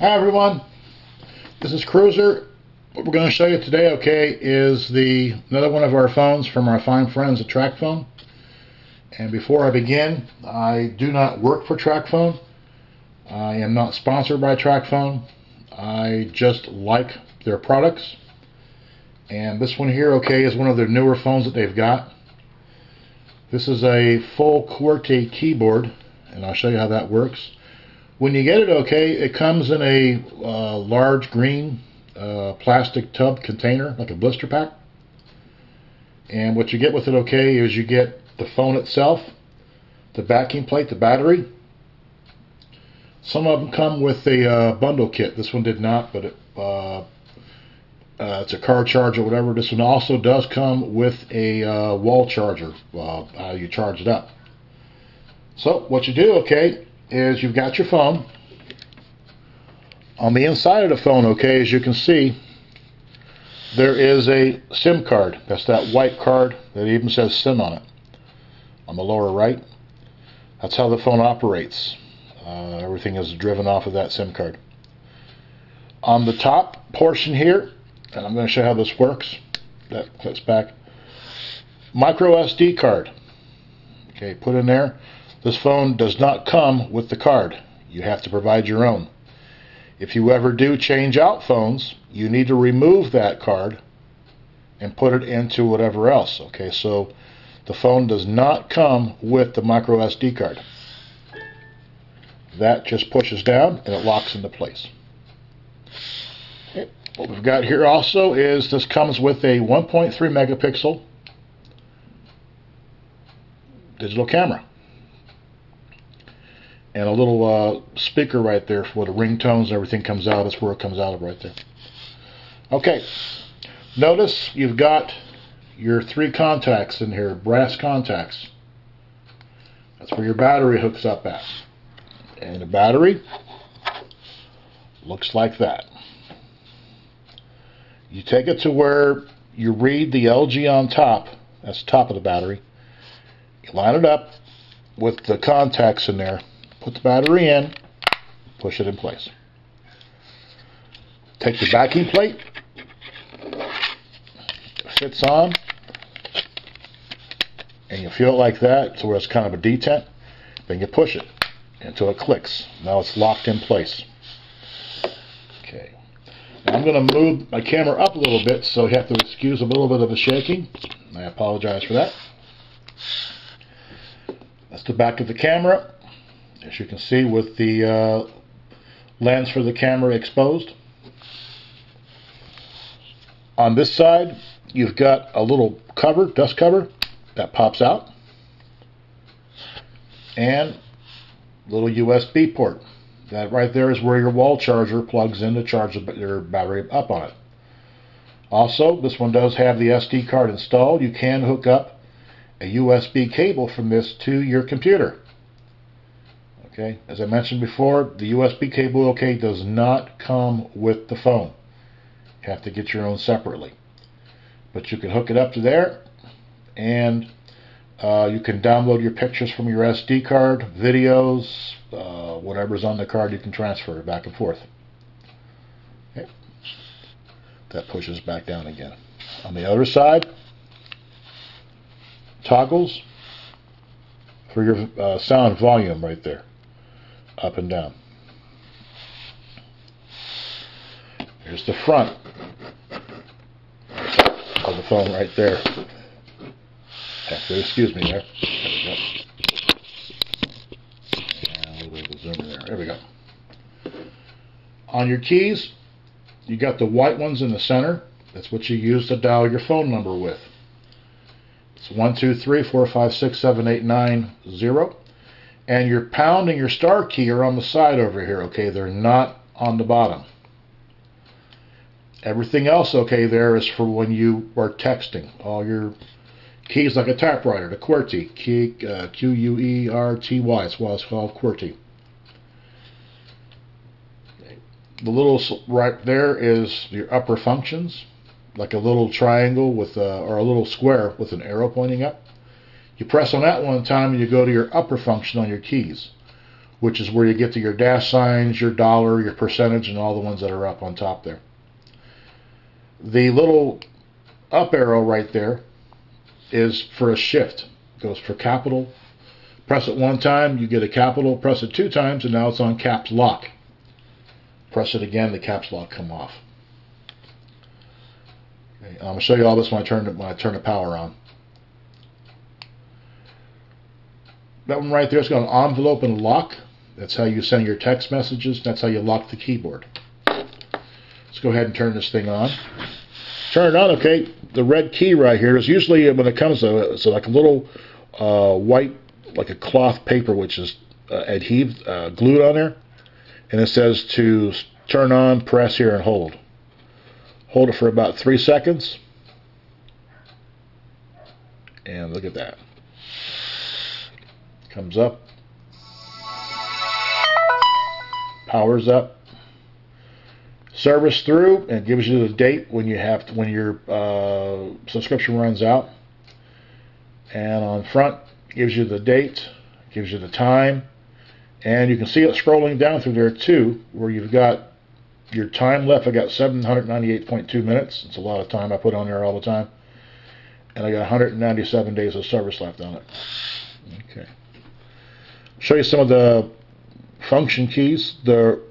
Hi everyone, this is Cruiser. What we're going to show you today, is another one of our phones from our fine friends at Tracfone. And before I begin, I do not work for Tracfone. I am not sponsored by Tracfone. I just like their products. And this one here, is one of their newer phones that they've got. This is a full QWERTY keyboard, and I'll show you how that works. When you get it, it comes in a large green plastic tub container, like a blister pack. And what you get with it, is you get the phone itself, the backing plate, the battery. Some of them come with a bundle kit. This one did not, but it's a car charger or whatever. This one also does come with a wall charger. You charge it up. So what you do, is you've got your phone. On the inside of the phone, as you can see, there is a SIM card. That's that white card that even says SIM on it. On the lower right, that's how the phone operates. Everything is driven off of that SIM card. On the top portion here, and I'm going to show you how this works. That clicks back. Micro SD card. Put in there. This phone does not come with the card. You have to provide your own. If you ever do change out phones, you need to remove that card and put it into whatever else. So the phone does not come with the micro SD card. That just pushes down and it locks into place. What we've got here also is this comes with a 1.3 megapixel digital camera. And a little speaker right there for the ringtones and everything comes out. That's where it comes out of right there. Notice you've got your 3 contacts in here, brass contacts. That's where your battery hooks up at. And the battery looks like that. You take it to where you read the LG on top. That's the top of the battery. You line it up with the contacts in there. Put the battery in, push it in place. Take the backing plate, it fits on, and you feel it like that, so where it's kind of a detent. Then you push it until it clicks. Now it's locked in place. Now I'm going to move my camera up a little bit, so you have to excuse a little bit of the shaking. I apologize for that. That's the back of the camera. As you can see, with the lens for the camera exposed. On this side, you've got a little cover, dust cover, that pops out. And a little USB port. That right there is where your wall charger plugs in to charge your battery up on it. Also, this one does have the SD card installed. You can hook up a USB cable from this to your computer. As I mentioned before, the USB cable, does not come with the phone. You have to get your own separately. But you can hook it up to there, and you can download your pictures from your SD card, videos, whatever's on the card, you can transfer it back and forth. That pushes back down again. On the other side, toggles for your sound volume right there. Up and down. Here's the front of the phone right there. Have to excuse me there. There we go. And a little bit of a zoom in there. There we go. On your keys, you got the white ones in the center. That's what you use to dial your phone number with. It's 1, 2, 3, 4, 5, 6, 7, 8, 9, 0. And your pound and your star key are on the side over here, they're not on the bottom. Everything else, there is for when you are texting. All your keys like a typewriter, the QWERTY, QWERTY, that's why it's called QWERTY. The little right there is your upper functions, like a little triangle with or a little square with an arrow pointing up. You press on that one time and you go to your upper function on your keys. which is where you get to your dash signs, your dollar, your percentage, and all the ones that are up on top there. The little up arrow right there is for a shift. It goes for capital. Press it one time, you get a capital. Press it two times, and now it's on caps lock. Press it again, the caps lock come off. Okay, I'm going to show you all this when I turn the power on. That one right there has got an envelope and a lock. That's how you send your text messages. That's how you lock the keyboard. Let's go ahead and turn this thing on. Turn it on, okay. The red key right here is usually, when it comes to it's like a little white, like a cloth paper, which is glued on there. And it says to turn on, press here and hold. Hold it for about 3 seconds. And look at that. Comes up. Powers up. Service through, and it gives you the date when your subscription runs out. And on front, it gives you the date, gives you the time, and you can see it scrolling down through there too, where you've got your time left. I got 798.2 minutes. It's a lot of time I put on there all the time. And I got 197 days of service left on it. Okay. I'll show you some of the function keys. The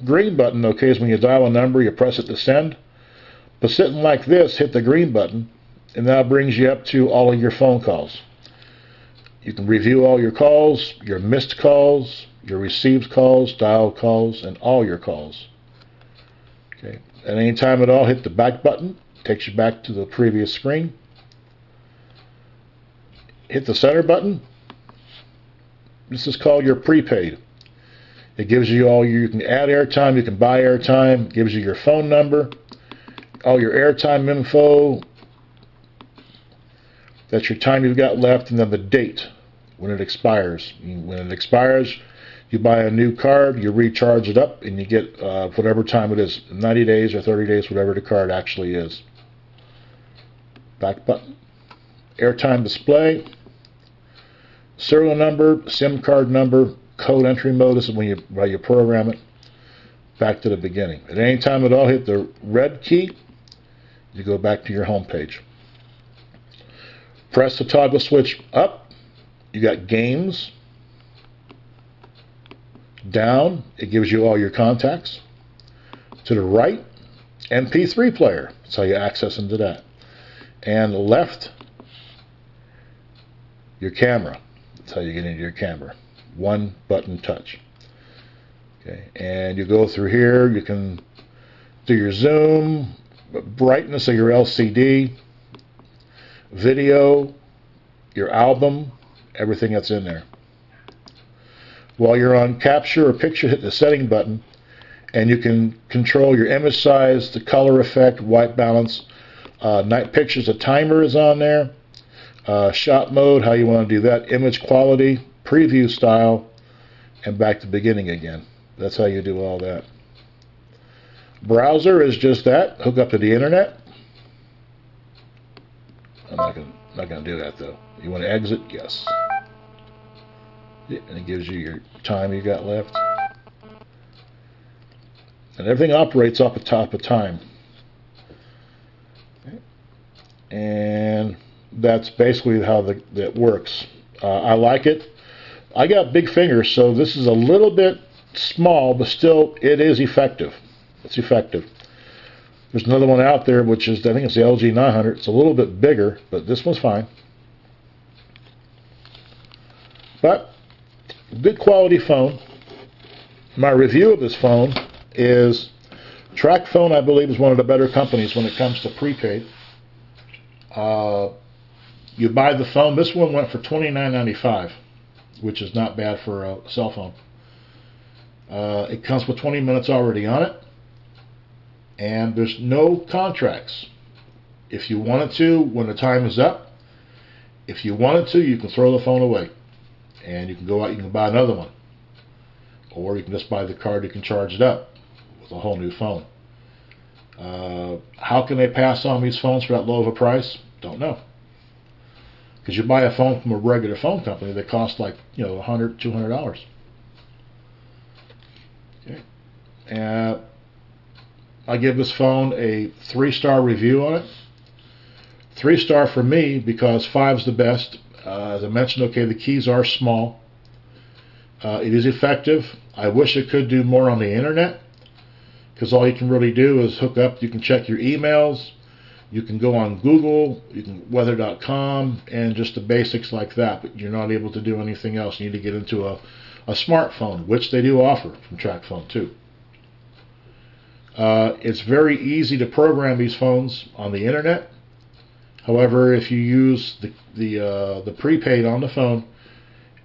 green button, okay, is when you dial a number, you press it to send. But sitting like this, hit the green button, and that brings you up to all of your phone calls. You can review all your calls, your missed calls, your received calls, dialed calls, and all your calls. Okay. At any time at all, hit the back button. Takes you back to the previous screen. Hit the center button. This is called your prepaid. It gives you you can add airtime, you can buy airtime, gives you your phone number, all your airtime info. That's your time you've got left, and then the date when it expires. When it expires, you buy a new card, you recharge it up, and you get whatever time it is, 90 days or 30 days, whatever the card actually is. Back button. Airtime display. Serial number, SIM card number, code entry mode. This is when you program it. Back to the beginning. At any time at all, hit the red key. You go back to your home page. Press the toggle switch up. You got games. Down, it gives you all your contacts. To the right, MP3 player. That's how you access into that. And left, your camera. That's how you get into your camera. One button touch. Okay, and you go through here. You can do your zoom, brightness of your LCD, video, your album, everything that's in there. While you're on capture or picture, hit the setting button, and you can control your image size, the color effect, white balance, night pictures. A timer is on there. Shot mode, how you want to do that, image quality, preview style, and back to beginning again. That's how you do all that. Browser is just that. Hook up to the internet. I'm not going to do that though. You want to exit? Yes. And it gives you your time you got left. And everything operates off the top of time. Okay. And that's basically how that works. I like it. I got big fingers, so this is a little bit small, but still it is effective. It's effective. There's another one out there, which is, I think it's the LG500G. It's a little bit bigger, but this one's fine. But good quality phone. My review of this phone is Tracfone, I believe, is one of the better companies when it comes to prepaid. You buy the phone. This one went for $29.95, which is not bad for a cell phone. It comes with 20 minutes already on it, and there's no contracts. If you wanted to, when the time is up, if you wanted to, you can throw the phone away, and you can go out, you can buy another one, or you can just buy the card, you can charge it up with a whole new phone. How can they pass on these phones for that low of a price? Don't know. Because you buy a phone from a regular phone company that costs like, $100, $200. I give this phone a 3-star review on it. 3-star for me because 5's the best. As I mentioned, okay, the keys are small. It is effective. I wish it could do more on the internet, because all you can really do is hook up. You can check your emails. You can go on Google, you can weather.com, and just the basics like that, but you're not able to do anything else. You need to get into a smartphone, which they do offer from Tracfone too. It's very easy to program these phones on the internet. However, if you use the prepaid on the phone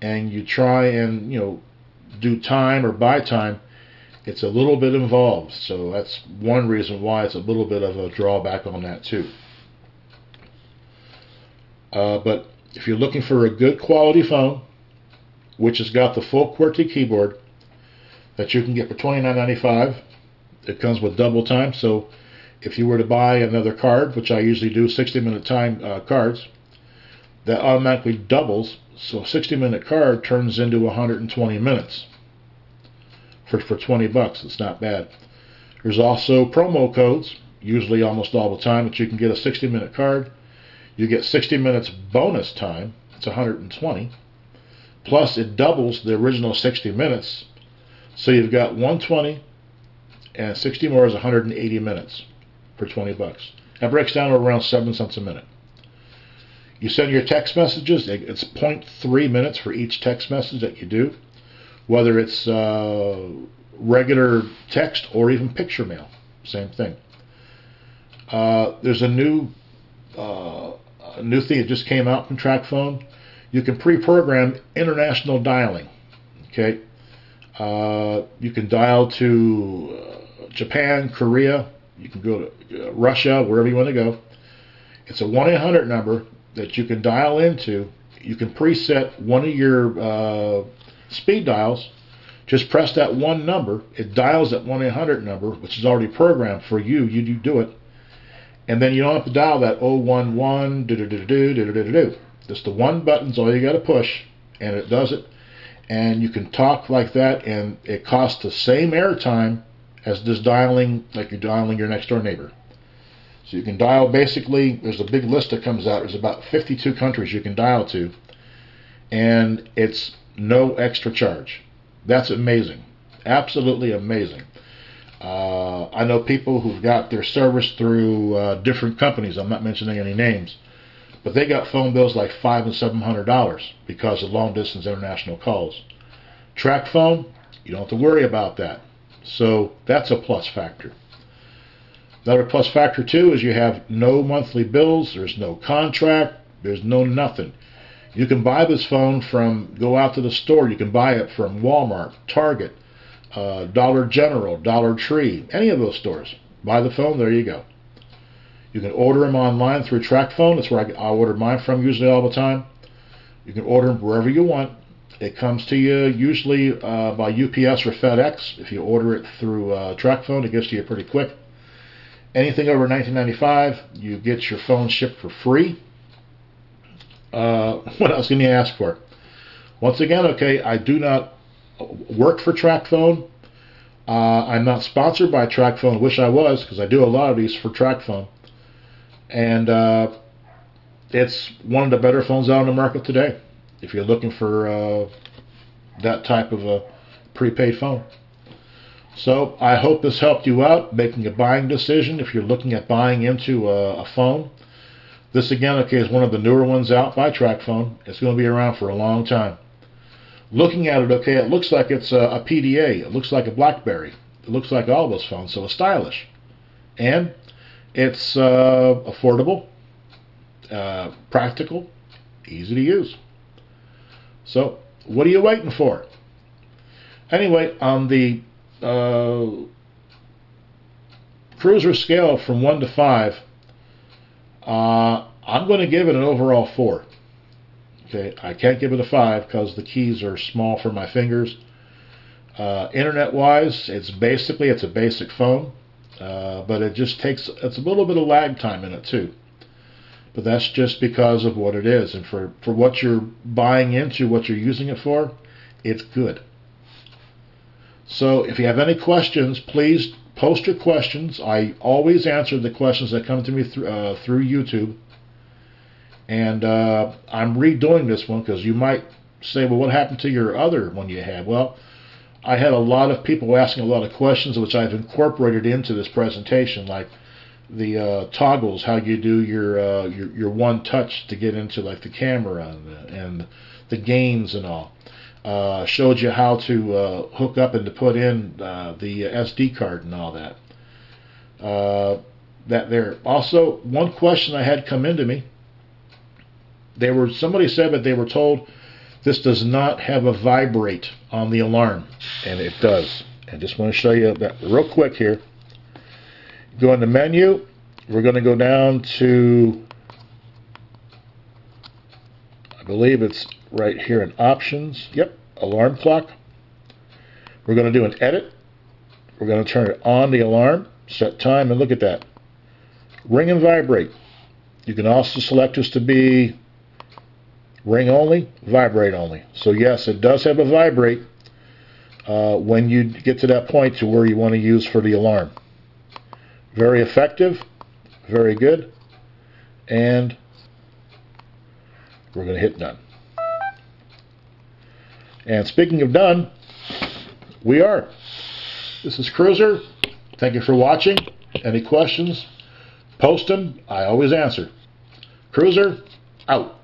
and you try and do time or buy time, it's a little bit involved. So that's one reason why it's a little bit of a drawback on that too. But if you're looking for a good quality phone, which has got the full QWERTY keyboard that you can get for $29.95, it comes with double time. So if you were to buy another card, which I usually do, 60-minute time cards, that automatically doubles. So a 60-minute card turns into 120 minutes for $20. It's not bad. There's also promo codes, usually almost all the time, that you can get a 60-minute card. You get 60 minutes bonus time. It's 120. Plus, it doubles the original 60 minutes. So you've got 120 and 60 more is 180 minutes for $20. That breaks down to around 7 cents a minute. You send your text messages. It's 0.3 minutes for each text message that you do, whether it's regular text or even picture mail. Same thing. There's a new thing that just came out from Tracfone. You can pre-program international dialing. Okay, you can dial to Japan, Korea. You can go to Russia, wherever you want to go. It's a 1-800 number that you can dial into. You can preset one of your speed dials. Just press that one number. It dials that 1-800 number, which is already programmed for you. You do it. And then you don't have to dial that 011 do. Just the one button's all you got to push, and it does it. And you can talk like that, and it costs the same airtime as just dialing like you're dialing your next door neighbor. So you can dial, basically, there's a big list that comes out. There's about 52 countries you can dial to, and it's no extra charge. That's amazing. Absolutely amazing. I know people who've got their service through different companies. I'm not mentioning any names, but they got phone bills like $500 and $700 because of long-distance international calls. Tracfone, you don't have to worry about that. So that's a plus factor. Another plus factor too is you have no monthly bills. There's no contract. There's no nothing. You can buy this phone go out to the store. You can buy it from Walmart, Target, Dollar General, Dollar Tree, any of those stores. Buy the phone, there you go. You can order them online through Tracfone. That's where I order mine from usually all the time. You can order them wherever you want. It comes to you usually by UPS or FedEx. If you order it through Tracfone, it gets to you pretty quick. Anything over $19.95, you get your phone shipped for free. What else can you ask for? Once again, okay, I do not work for Tracfone. I'm not sponsored by Tracfone. Wish I was, because I do a lot of these for Tracfone. And it's one of the better phones out on the market today, if you're looking for that type of a prepaid phone. So I hope this helped you out making a buying decision if you're looking at buying into a phone. This again, okay, is one of the newer ones out by Tracfone. It's going to be around for a long time. Looking at it, okay, it looks like it's a PDA. It looks like a BlackBerry. It looks like all those phones, so it's stylish. And it's affordable, practical, easy to use. So what are you waiting for? Anyway, on the cruiser scale from 1 to 5, I'm going to give it an overall 4. Okay, I can't give it a 5 because the keys are small for my fingers. Internet-wise, it's a basic phone, but it's a little bit of lag time in it too. But that's just because of what it is, and for what you're buying into, what you're using it for, it's good. So if you have any questions, please post your questions. I always answer the questions that come to me through YouTube. And I'm redoing this one because you might say, well, what happened to your other one you had? Well, I had a lot of people asking a lot of questions, which I've incorporated into this presentation, like the toggles, how you do your one touch to get into like the camera and the gains and all. Showed you how to hook up and to put in the SD card and all that. That there. Also, one question I had come into me. Somebody said that they were told this does not have a vibrate on the alarm, and it does. I just want to show you that real quick here. Go in the menu. We're going to go down to, I believe it's right here in options. Yep, alarm clock. We're going to do an edit. We're going to turn it on the alarm, set time, and look at that. Ring and vibrate. You can also select this to be ring only, vibrate only. So yes, it does have a vibrate when you get to that point to where you want to use for the alarm. Very effective, very good, and we're going to hit done. And speaking of done, we are. This is Cruiser. Thank you for watching. Any questions, post them. I always answer. Cruiser, out.